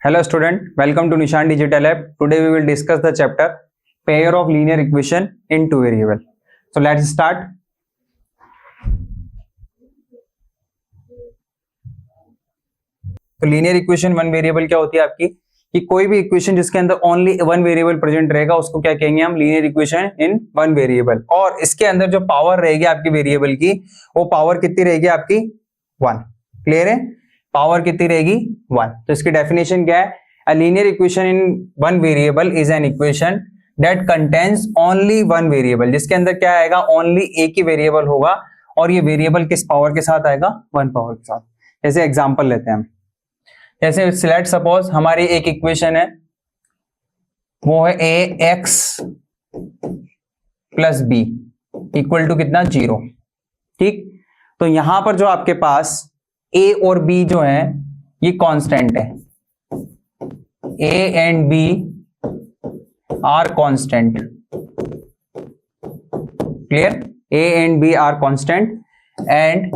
Hello student, welcome to Nishan Digital Lab. Today we will discuss the chapter pair of linear equation in two variable. So let's start. तो linear equation one variable क्या होती है आपकी कि कोई भी equation जिसके अंदर ओनली वन वेरिएबल प्रेजेंट रहेगा उसको क्या कहेंगे हम, linear equation in one variable. और इसके अंदर जो पावर रहेगी आपकी वेरिएबल की वो पावर कितनी रहेगी आपकी, वन। क्लियर है, पावर कितनी रहेगी, वन। तो इसकी डेफिनेशन क्या है, a linear equation in one variable is an equation that contains only one variable, जिसके अंदर क्या आएगा, ओनली एक ही वेरिएबल होगा और ये वेरिएबल किस पावर के साथ आएगा, वन पावर के साथ। जैसे एग्जांपल लेते हैं हम, जैसे लेट सपोज हमारी एक इक्वेशन है वो है a x plus b equal to कितना, जीरो। ठीक, तो यहां पर जो आपके पास ए और बी जो है ये कांस्टेंट है, a and b are constant. Clear, a and b are constant and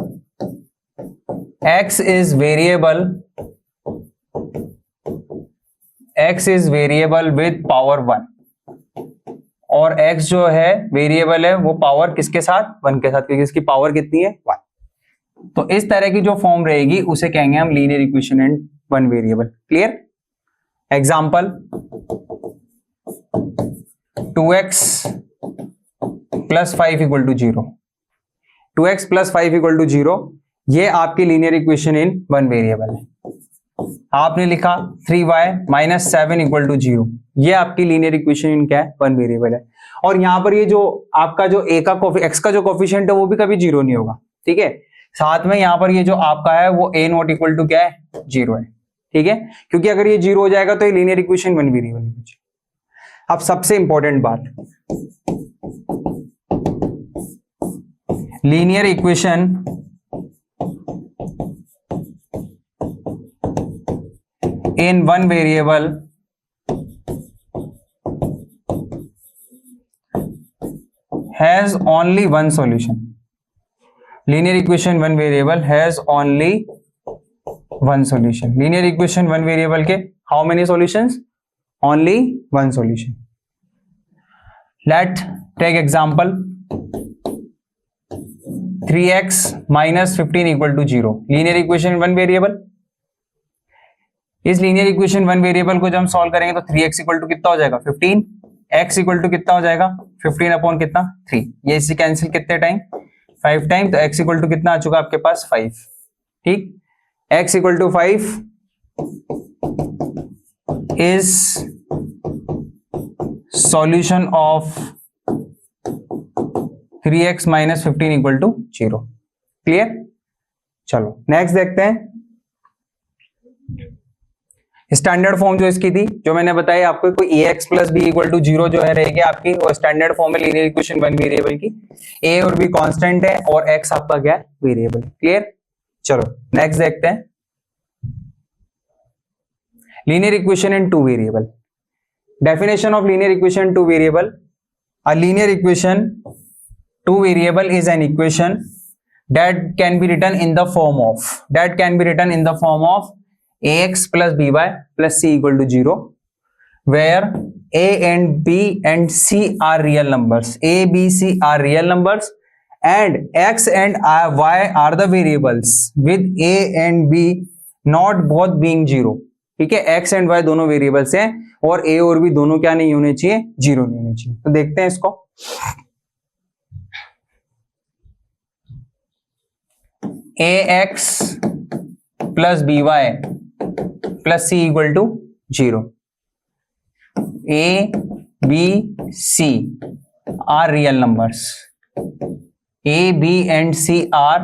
x is variable, x is variable with power one, और x जो है वेरिएबल है वो पावर किसके साथ, वन के साथ, क्योंकि इसकी पावर कितनी है, वन। तो इस तरह की जो फॉर्म रहेगी उसे कहेंगे हम linear equation in one variable. Clear, example 2x plus 5 equal to 0, 2x plus 5 equal to 0, ये आपकी linear equation in one variable है। आपने लिखा 3y माइनस 7 इक्वल टू 0, ये आपकी लीनियर इक्वेशन इन क्या है, वन वेरिएबल है। और यहां पर ये जो आपका जो a का x का जो कोफिशिएंट है वो भी कभी जीरो नहीं होगा। ठीक है, साथ में यहां पर ये जो आपका है वो a नॉट इक्वल टू क्या है, जीरो है। ठीक है, क्योंकि अगर ये जीरो हो जाएगा तो ये लीनियर इक्वेशन वन वेरिएबल है। अब सबसे इंपॉर्टेंट बात, linear equation in one variable has only one solution. Linear equation one variable has only one solution. Linear equation one variable के how many solutions? Only one solution. Let's take example 3x minus 15 equal to 0. Linear equation one variable. इस linear equation one variable को जब हम solve करेंगे तो 3x equal to कितना हो जाएगा, 15, x इक्वल टू कितना हो जाएगा, 15 अपॉन कितना, 3। ये इससे कैंसिल कितने टाइम, 5 टाइम, तो x इक्वल टू कितना आ चुका आपके पास, 5। ठीक, x equal to 5 is solution of 3x minus 15 equal to 0। Clear, चलो नेक्स्ट देखते हैं। स्टैंडर्ड फॉर्म जो इसकी थी, जो मैंने बताया आपको, कोई ax plus b equal to 0 जो है रहेगी आपकी, वो स्टैंडर्ड फॉर्म है लीनियर इक्वेशन वन वेरिएबल की। a और b कांस्टेंट है और x आपका क्या है, वेरिएबल। क्लियर, चलो नेक्स्ट देखते हैं। Linear equation in two variable, definition of linear equation two variable. A linear equation two variable is an equation that can be written in the form of ax plus by plus c equal to 0, where a and b and c are real numbers, a b c are real numbers and x and y are the variables with a and b not both being 0। ठीक है, x and y दोनों variables हैं और a और b दोनों क्या नहीं होने चाहिए, जीरो नहीं होने चाहिए। तो देखते हैं इसको, ax plus by plus c equal to 0, a b c are real numbers, a b and c are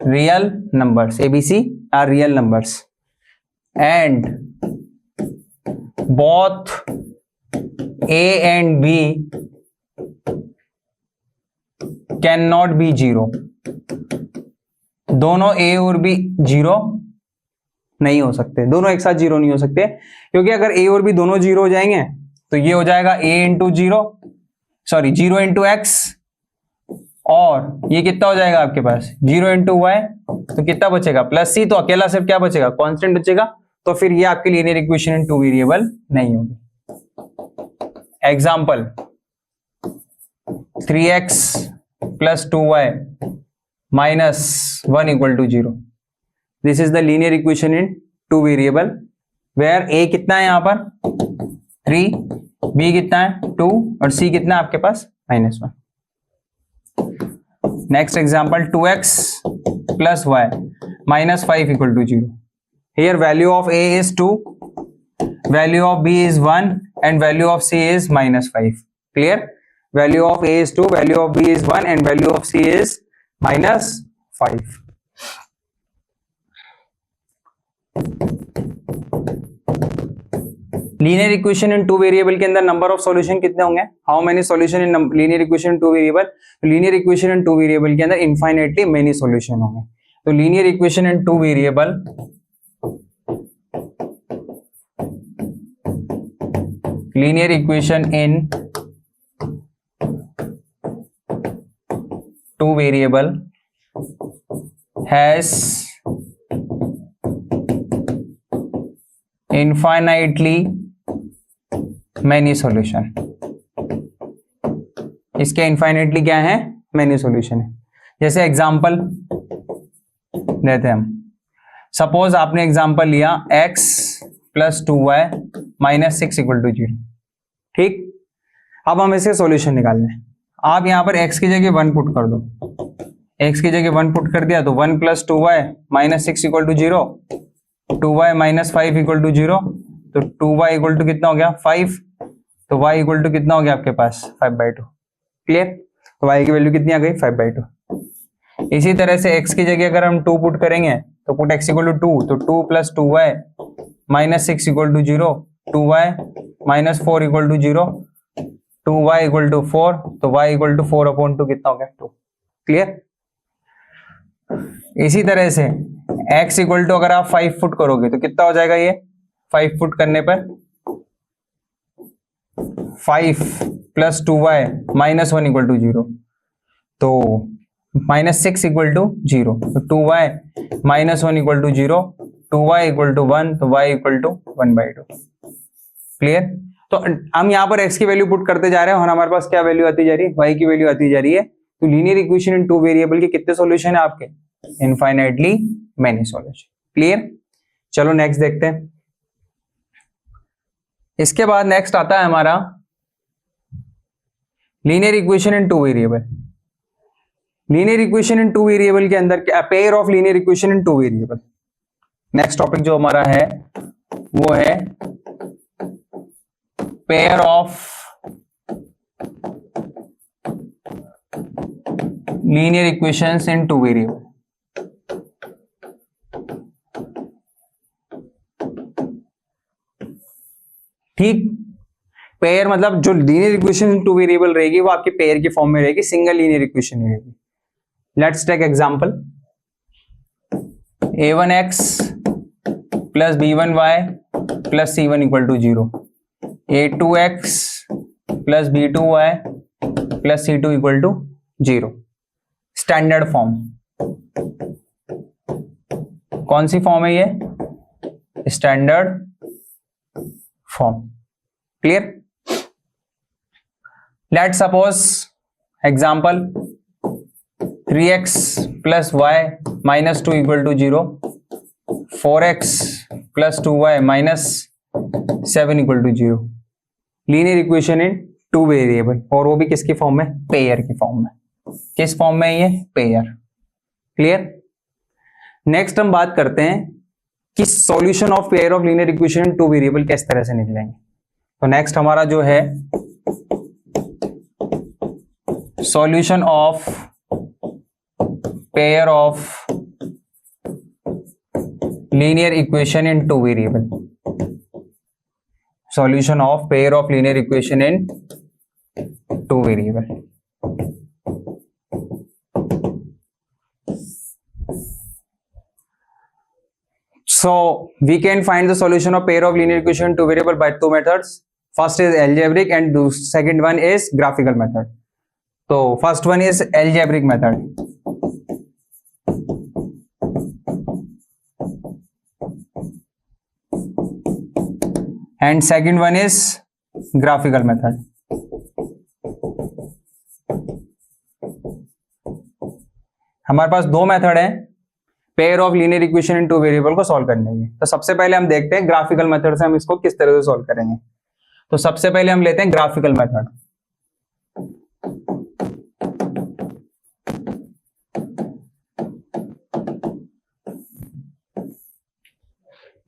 real numbers, a b c are real numbers and both a and b can not be 0। दोनों a और b zero नहीं हो सकते, दोनों एक साथ zero नहीं हो सकते, क्योंकि अगर a और b दोनों जीरो हो जाएंगे तो ये हो जाएगा a into zero, sorry 0 into x और ये कितना हो जाएगा आपके पास 0 इंटू वाई, तो कितना बचेगा प्लस सी, तो अकेला सिर्फ क्या बचेगा कांस्टेंट बचेगा, तो फिर ये आपके linear equation in two variable नहीं होगी। Example 3x plus 2y minus 1 equal to 0, this is the linear equation in two variable where a कितना है यहाँ पर 3, b कितना है 2 और c कितना है आपके पास -1। Next example 2x plus y minus 5 equal to 0, here value of a is 2, value of b is 1 and value of c is -5। Clear, value of a is 2, value of b is 1 and value of c is -5। Linear equation in two variable के अंदर number of solution कितने होंगे, how many solution in linear equation in two variable, linear equation in two variable के अंदर infinitely many solution होंगे। तो linear equation in two variable linear equation in two variable has infinitely many solution, इसके infinitely क्या है many solution है। जैसे example लेते हैं हम, सपोज आपने एग्जांपल लिया x plus 2y minus 6 equal to 0, ठीक। अब हम इसके सॉल्यूशन निकालने हैं। आप यहां पर x की जगह 1 पुट कर दो, x की जगह 1 पुट कर दिया तो 1 plus 2y minus 6 equal to 0, 2y minus 5 equal to 0, तो 2y इक्वल टू कितना हो गया 5, तो y इक्वल टू कितना हो गया आपके पास 5/2। क्लियर, तो y की वैल्यू कितनी आ गई 5/2। इसी तरह से x की जगह अगर हम 2 पुट करेंगे तो पुट x इक्वल टू 2, तो 2 plus 2y minus 6 equal to 0, 2y minus 4 equal to 0, 2y equal to 4, तो y इक्वल टू 4/2 कितना हो गया 2। क्लियर, इसी तरह से x इक्वल टू अगर आप 5 फुट करोगे तो कितना हो जाएगा, ये 5 फुट करने पर 5 plus 2y minus 1 equal to 0, तो माइनस 6 इक्वल टू 0, तो 2y minus 1 equal to 0, 2y equal to 1, तो y इक्वल टू 1/2। क्लियर, तो हम यहाँ पर x की वैल्यू पुट करते जा रहे हैं और हमारे पास क्या वैल्यू आती जा रही है, y की वैल्यू आती जा रही है। तो linear equation in two variable के कितने सॉल्यूशन है आपके, इनफाइनाइटली मेनी सॉल्यूशन। क्लियर, चलो नेक्स्ट देखते हैं। इसके बाद नेक्स्ट आता है हमारा linear equation in two variable. Linear equation in two variable के अंदर क्या, pair of linear equation in two variable. Next topic जो हमारा है वो है pair of linear equations in two variable. ठीक, पेयर मतलब जो linear equation in two variable रहेगी वो आपके पेयर की फॉर्म में रहेगी, सिंगल लीनियर इक्वेशन नहीं रहेगी। Let's take example, a1x plus b1y plus c1 equal to 0, a2x plus b2y plus c2 equal to 0। Standard form, कौन सी फॉर्म है ये, standard form. Clear, let suppose example 3x plus y minus 2 equal to 0, 4x plus 2y minus 7 equal to 0। Linear equation in two variable, और वो भी किसकी form में, pair की फॉर्म में। किस फॉर्म में ये, पेयर। क्लियर, नेक्स्ट हम बात करते हैं कि solution of pair of linear equation in two variable किस तरह से निकलेंगे। तो नेक्स्ट हमारा जो है solution of pair of linear equation in two variable. Solution of pair of linear equation in two variable. So we can find the solution of pair of linear equation in two variable by two methods. First is algebraic and the second one is graphical method. तो first one is algebraic method and second one is graphical method. हमारे पास दो method है pair of linear equation in two variable को solve करने की। तो सबसे पहले हम देखते हैं ग्राफिकल मेथड से हम इसको किस तरह से सॉल्व करेंगे। तो सबसे पहले हम लेते हैं ग्राफिकल मेथड।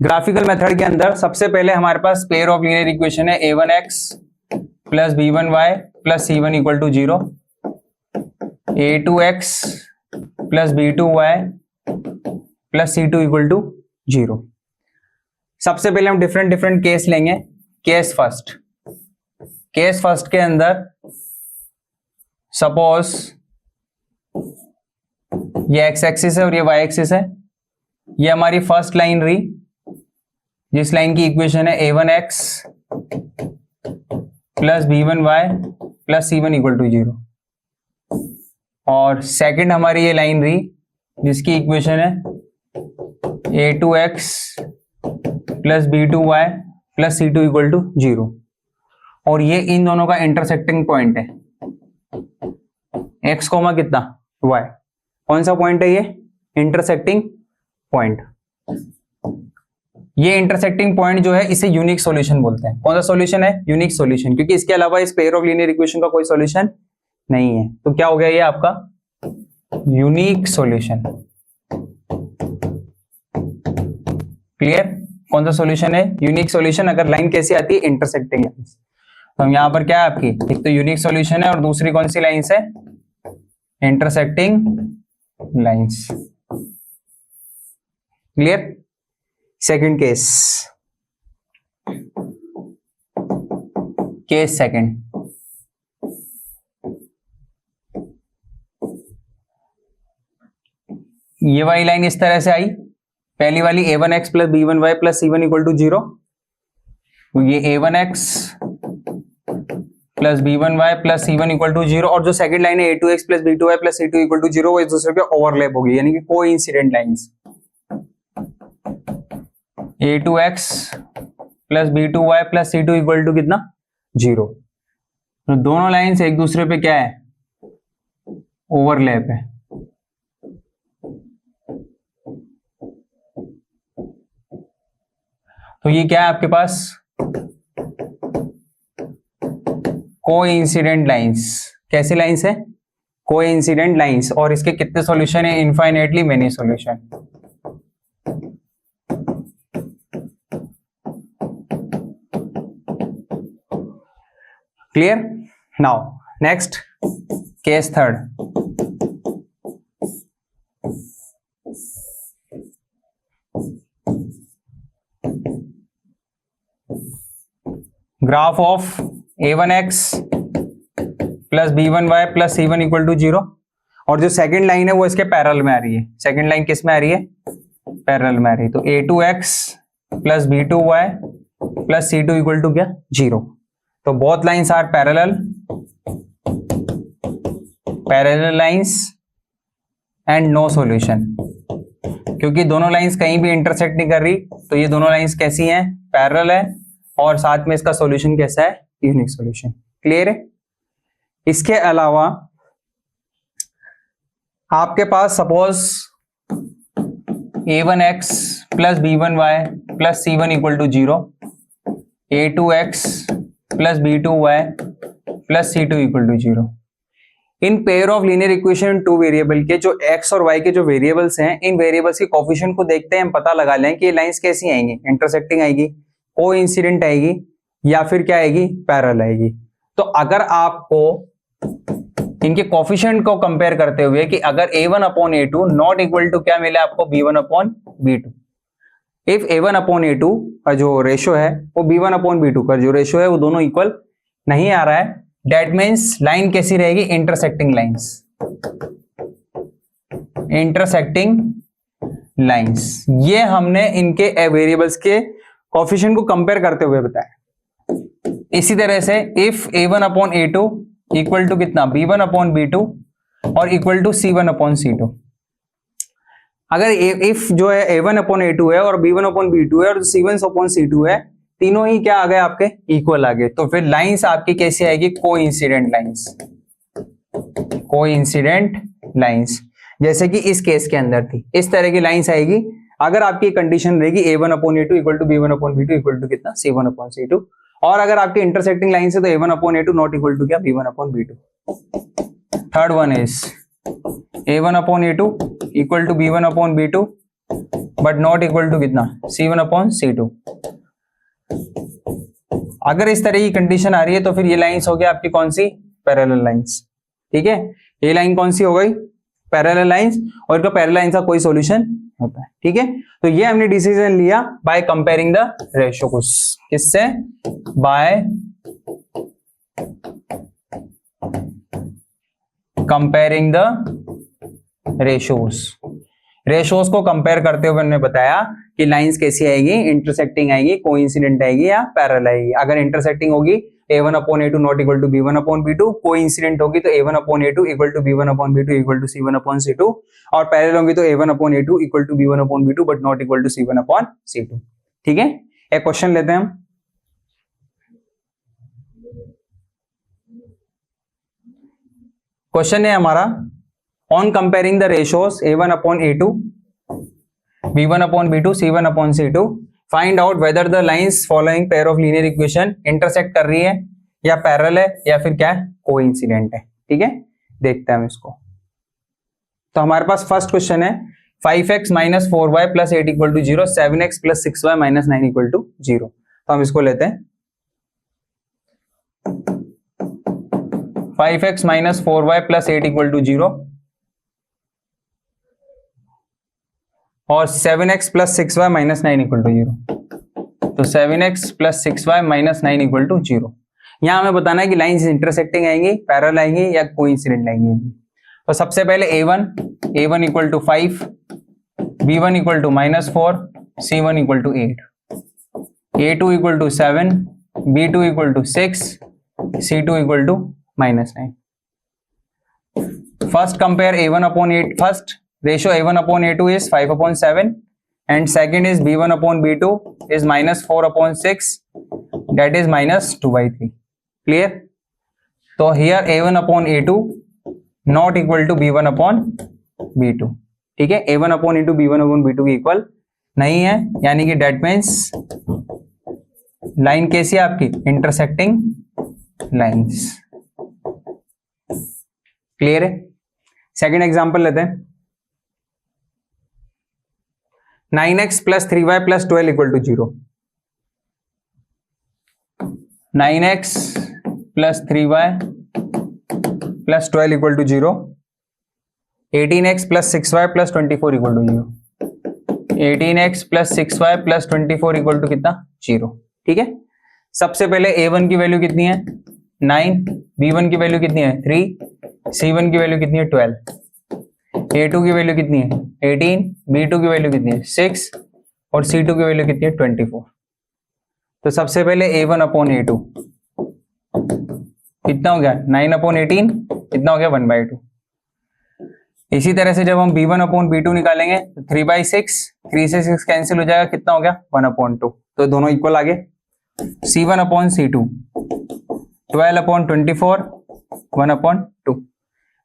ग्राफिकल मेथड के अंदर सबसे पहले हमारे पास पेयर ऑफ लीनियर इक्वेशन है a1x plus b1y plus c1 equal to 0, a2x plus b2y plus c2 equal to 0। सबसे पहले हम डिफरेंट डिफरेंट केस लेंगे। केस फर्स्ट के अंदर सपोज ये x एक्सिस है और ये y एक्सिस है। ये हमारी फर्स्ट लाइन रही जिस लाइन की इक्वेशन है a1x plus b1y plus c1 equal to 0, और सेकंड हमारी ये लाइन रही जिसकी इक्वेशन है a2x plus b2y plus c2 equal to 0, और ये इन दोनों का इंटरसेक्टिंग पॉइंट है x कोमा कितना y। कौन सा पॉइंट है ये? Intersecting point. ये इंटरसेक्टिंग पॉइंट जो है इसे यूनिक सॉल्यूशन बोलते हैं। कौन सा सॉल्यूशन है? यूनिक सॉल्यूशन, क्योंकि इसके अलावा इस पेयर ऑफ लीनियर इक्वेशन का कोई सॉल्यूशन नहीं है। तो क्या हो गया ये आपका यूनिक सॉल्यूशन। क्लियर? कौन सा सॉल्यूशन है? Unique solution. अगर लाइन कैसी आती है? Intersecting line. तो हम यहां पर क्या है आपकी, एक तो यूनिक सॉल्यूशन है और दूसरी कौन सी लाइन है? Intersecting lines. Clear? Second case second, ये वाली लाइन इस तरह से आई। पहली वाली a1x plus b1y plus c1 equal to 0, तो ये a1x plus b1y plus c1 equal to 0, और जो सेकंड लाइन है a2x plus b2y plus c2 equal to 0 वो एक दूसरे पे ओवरलैप होगी, यानी कि coincident lines. a2x plus b2y plus c2 equal to कितना? 0। तो दोनों लाइंस एक दूसरे पे क्या है? ओवरलैप है। तो ये क्या है आपके पास? Coincident lines. कैसी लाइंस है? Coincident lines. और इसके कितने सॉल्यूशन है? Infinitely many solution. Clear? Now next case third. Graph of a1x plus b1y plus c1 equal to 0, और जो सेकंड लाइन है वो इसके पैरेलल में आ रही है। सेकंड लाइन किस में आ रही है? पैरेलल में आ रही है। तो a2x plus b2y plus c2 equal to क्या? 0। तो both lines are parallel lines and no solution. क्योंकि दोनों लाइंस कहीं भी इंटरसेक्ट नहीं कर रही, तो ये दोनों लाइंस कैसी हैं? पैरेलल है, और साथ में इसका सॉल्यूशन कैसा है? Unique solution. क्लियर है? इसके अलावा आपके पास suppose a1x plus b1y plus c1 equal to 0, a2x plus b2y plus c2 equal to 0। इन pair of linear equation two variable के जो x और y के जो वेरिएबल्स हैं, इन वेरिएबल्स के कोफिशिएंट को देखते हैं, हम पता लगा लें कि ये लाइंस कैसी आएंगी? इंटरसेक्टिंग आएगी, कोइंसिडेंट आएगी, या फिर क्या आएगी? पैरेलल आएगी। तो अगर आपको इनके कोफिशिएंट को कंपेयर करते हुए कि अगर a1 upon a2 not equal to क्या मिले आपको? b1 upon b2। If a1 upon a2 का जो रेशो है वो b1 अपॉन b2 का जो रेशो है वो दोनों इक्वल नहीं आ रहा है, दैट मीन्स लाइन कैसी रहेगी? Intersecting lines. इंटरसेक्टिंग लाइंस, ये हमने इनके वेरिएबल्स के कोफिशिएंट को कंपेयर करते हुए बताया। इसी तरह से if a1 upon a2 equal to कितना b1 अपॉन b2 और equal to c1 upon c2। अगर इफ जो है a1 अपॉन a2 है और b1 अपॉन b2 है और c1 अपॉन c2 है, तीनों ही क्या आ गए आपके इक्वल आ गए, तो फिर लाइंस आपकी कैसी आएगी, कोइंसिडेंट लाइंस। कोइंसिडेंट लाइंस जैसे कि इस केस के अंदर थी, इस तरह की लाइंस आएगी अगर आपकी कंडीशन रहेगी a1 upon a2 equal to b1 upon b2 equal to कितना c1 अपॉन c2, और अगर आपकी इंटरसेक्टिंग लाइन है तो a1 upon a2 not equal to क्या b1 upon b2। Third one is a1 upon a2 equal to b1 upon b2 but not equal to कितना c1 upon c2। अगर इस तरह की कंडीशन आ रही है तो फिर ये लाइंस हो गया आपकी कौन सी, पैरेलल लाइंस। ठीक है, ये लाइन कौन सी हो गई, पैरेलल लाइंस, और इनका पैरेलल लाइन का कोई सॉल्यूशन होता है। ठीक है, तो ये हमने डिसीजन लिया बाय कंपेयरिंग द रेशियोज, किससे, by comparing the ratios. Ratios को कंपेयर करते हुए हमने बताया कि लाइंस कैसी आएगी, इंटरसेक्टिंग आएगी, कोइंसिडेंट आएगी या पैरेलल आएगी। अगर इंटरसेक्टिंग होगी a1 upon a2 not equal to b1 upon b2, coincident होगी तो a1 upon a2 equal to b1 upon b2 equal to c1 upon c2, और पैरेलल होगी तो a1 upon a2 equal to b1 upon b2 but not equal to c1 upon c2। ठीक है, एक question लेते हैं हम। क्वेश्चन है हमारा, on comparing the ratios a1 upon a2 b1 upon b2 c1 upon c2 find out whether the lines following pair of linear equation intersect कर रही है या पैरेलल है या फिर क्या है, कोइंसिडेंट है। ठीक है, देखते हैं हम इसको। तो हमारे पास फर्स्ट क्वेश्चन है 5x minus 4y plus 8 equal to 0, 7x plus 6y minus 9 equal to 0। तो हम इसको लेते हैं 5x minus 4y plus 8 equal to 0 और 7x plus 6y minus 9 equal to 0। तो 7x plus 6y minus 9 equal to 0। यहां हमें बताना है कि लाइंस इंटरसेक्टिंग आएंगी, पैरेलल आएंगी या कोइंसिडेंट आएंगी। तो सबसे पहले a1 equal to 5, b1 equal to minus 4, c1 equal to 8, a2 equal to 7, b2 equal to 6, c2 equal to minus 9। First compare a1 upon 8, first ratio a1 upon a2 is 5 upon 7 and second is b1 upon b2 is minus 4 upon 6, that is minus 2 by 3. Clear? So here a1 upon a2 not equal to b1 upon b2. ठीक है, a1 upon a2 b1 upon b2 के equal नहीं है, यानी कि that means line कैसी है आपकी, इंटरसेक्टिंग लाइंस। क्लियर है? सेकेंड एग्जाम्पल लेते हैं, 9x plus 3y plus 12 equal to 0। 9x plus 3y plus 12 equal to 0, 18x plus 6y plus 24 equal to 0, 18x plus 6y plus 24 equal to कितना, 0। ठीक है, सबसे पहले a1 की वैल्यू कितनी है 9, b1 की वैल्यू कितनी है 3, c1 की वैल्यू कितनी है 12, a2 की वैल्यू कितनी है 18, b2 की वैल्यू कितनी है 6 और c2 की वैल्यू कितनी है 24। तो सबसे पहले a1 अपॉन a2 कितना हो गया 9 अपॉन 18, कितना हो गया 1/2। इसी तरह से जब हम b1 अपॉन b2 निकालेंगे तो 3/6, 3 से 6 कैंसिल हो जाएगा, कितना हो गया 1/2। तो दोनों इक्वल आ गए। c1 upon c2 12 upon 24 1/2।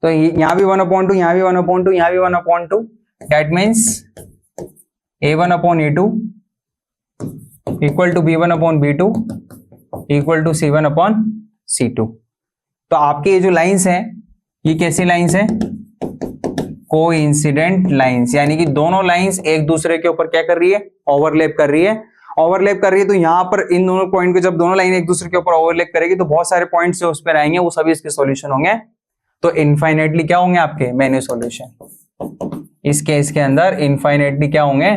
तो यहाँ भी 1/2, यहाँ भी 1/2, यहाँ भी 1/2, that means a1 upon a2 equal to b1 upon b2 equal to c1 upon c2। तो आपके ये जो लाइंस हैं ये कैसी लाइंस हैं, कोइंसिडेंट लाइंस, यानी कि दोनों लाइंस एक दूसरे के ऊपर क्या कर रही है, ओवरलैप कर रही है। ओवरलैप कर रही है तो यहाँ पर इन दोनों पॉइंट को जब दोनों लाइन एक दूसरे के ऊपर ओवरलैप करेगी तो बहुत सारे पॉइंट्स जो उस पर आएंगे वो सभी इसके सॉल्यूशन होंगे। तो इनफाइनाइटली क्या होंगे आपके मेनी सॉल्यूशन। इस केस के अंदर इनफाइनाइटली क्या होंगे,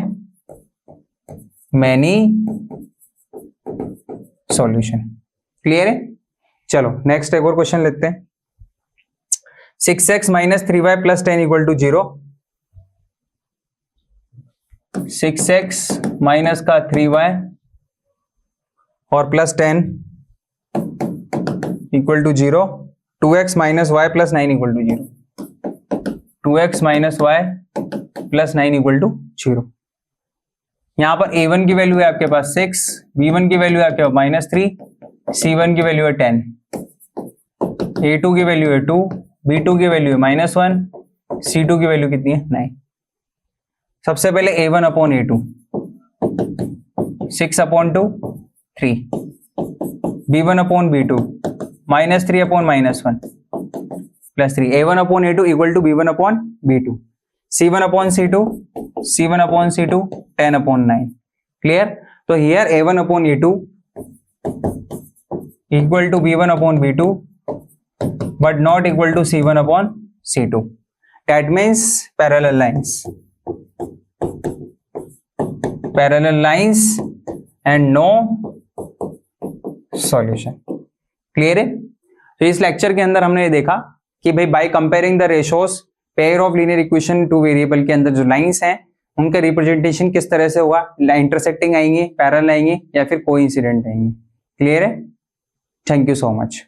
मेनी सॉल्यूशन। क्लियर है? चलो नेक्स्ट एक और क्वेश्चन लेते हैं, 6x minus 3y plus 10 equal to 0। 6x minus का 3y और plus 10 equal to 0 2x minus y plus 9 equal to 0, 2x minus y plus 9 equal to 0। यहाँ पर a1 की वैल्यू है आपके पास 6, b1 की वैल्यू है आपके पास -3, c1 की वैल्यू है 10, a2 की वैल्यू है 2, b2 की वैल्यू है -1, c2 की वैल्यू कितनी है 9। सबसे पहले a1 upon a2, 6 upon 2 3, b1 upon b2 -3 upon -1 plus 3, a1 upon a2 equal to b1 upon b2, c1 upon c2, c1 upon c2 10 upon 9। Clear? तो here a1 upon a2 equal to b1 upon b2 but not equal to c1 upon c2। That means parallel lines and no solution। Clear है? तो इस lecture के अंदर हमने ये देखा कि भाई by comparing the ratios pair of linear equation two variable के अंदर जो लाइंस हैं उनका रिप्रेजेंटेशन किस तरह से होगा, इंटरसेक्टिंग आएंगे, पैरेलल आएंगे या फिर कोइंसिडेंट आएंगे। क्लियर है? Thank you so much.